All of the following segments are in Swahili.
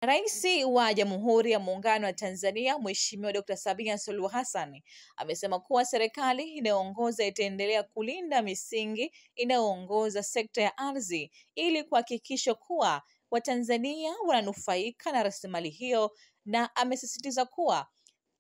Rais wa Jamhuri ya Muungano wa Tanzania Mheshimiwa Dr. Samia Suluhu Hassan amesema kuwa serikali inayoongoza itaendelea kulinda misingi inayoongoza sekta ya ardhi ili kuhakikisha kuwa Watanzania wananufaika na rasilimali hiyo, na amesisitiza kuwa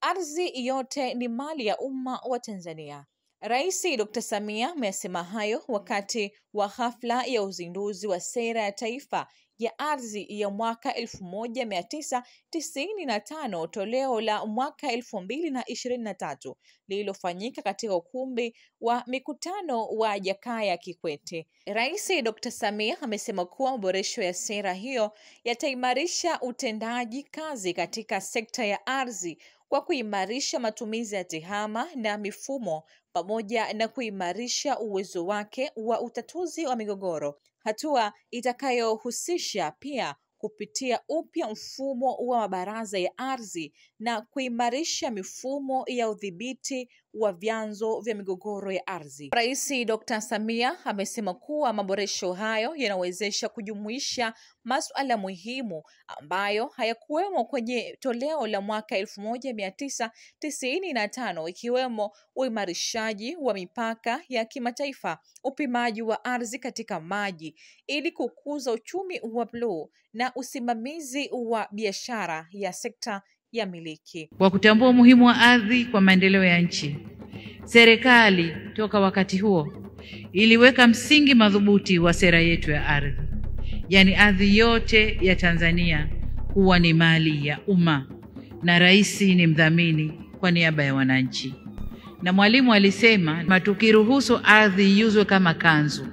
ardhi yote ni mali ya umma wa Tanzania. Rais Dr. Samia amesema hayo wakati wa hafla ya uzinduzi wa sera ya taifa ya ardhi ya mwaka 1995 toleo la mwaka 2023 lililofanyika katika ukumbi wa mikutano wa Jakaya Kikwete. Rais Dr. Samia amesema kuwa maboresho ya sera hiyo yataimarisha utendaji kazi katika sekta ya ardhi kwa kuimarisha matumizi ya tehama na mifumo pamoja na kuimarisha uwezo wake wa utatuzi wa migogoro, hatua itakayohusisha pia kupitia upya mfumo wa mabaraza ya ardhi na kuimarisha mifumo ya udhibiti wa vyanzo vya migogoro ya ardhi. Rais Dr. Samia amesema kuwa maboresho hayo yanawezesha kujumuisha masuala muhimu ambayo hayakuwemo kwenye toleo la mwaka 1995 ikiwemo uimarishaji wa mipaka ya kimataifa, upimaji wa ardhi katika maji ili kukuza uchumi wa bluu na usimamizi wa biashara ya sekta ya miliki. Kwa kutambua umuhimu wa ardhi kwa maendeleo ya nchi, serikali toka wakati huo iliweka msingi madhubuti wa sera yetu ya ardhi, yaani ardhi yote ya Tanzania huwa ni mali ya umma na rais ni mdhamini kwa niaba ya wananchi. Na Mwalimu alisema tukiruhusu ardhi iuzwe kama kanzu,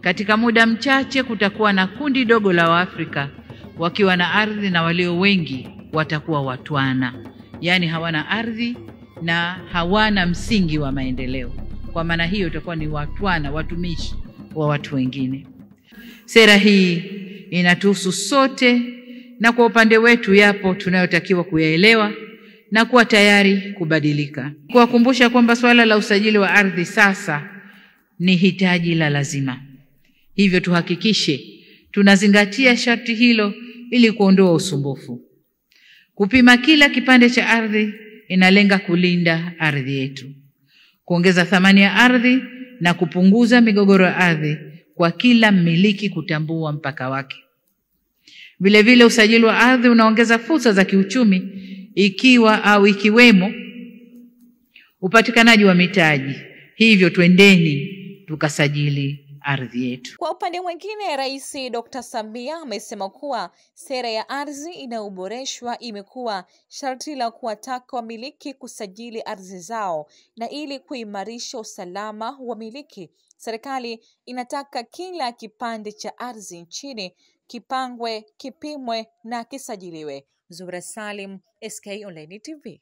katika muda mchache kutakuwa na kundi dogo la Waafrika wakiwa na ardhi na walio wengi watakuwa watwana, yaani hawana ardhi na hawana msingi wa maendeleo. Kwa maana hiyo itakuwa ni watwana, watumishi wa watu wengine. Sera hii inatuhusu sote, na kwa upande wetu yapo tunayotakiwa kuyaelewa na kuwa tayari kubadilika. Kuwakumbusha kwamba swala la usajili wa ardhi sasa ni hitaji la lazima. Hivyo tuhakikishe tunazingatia sharti hilo ili kuondoa usumbufu. Kupima kila kipande cha ardhi inalenga kulinda ardhi yetu, kuongeza thamani ya ardhi na kupunguza migogoro ya ardhi kwa kila mmiliki kutambua mpaka wake. Vile vile usajili wa ardhi unaongeza fursa za kiuchumi ikiwemo upatikanaji wa mitaji. Hivyo twendeni tukasajili ardhi yetu. Kwa upande mwingine, Rais Dr. Samia amesema kuwa sera ya ardhi inayoboreshwa imekuwa sharti la kuwataka wamiliki kusajili ardhi zao, na ili kuimarisha usalama wa miliki, serikali inataka kila kipande cha ardhi nchini kipangwe, kipimwe na kisajiliwe. Zura Salim, SK Online TV.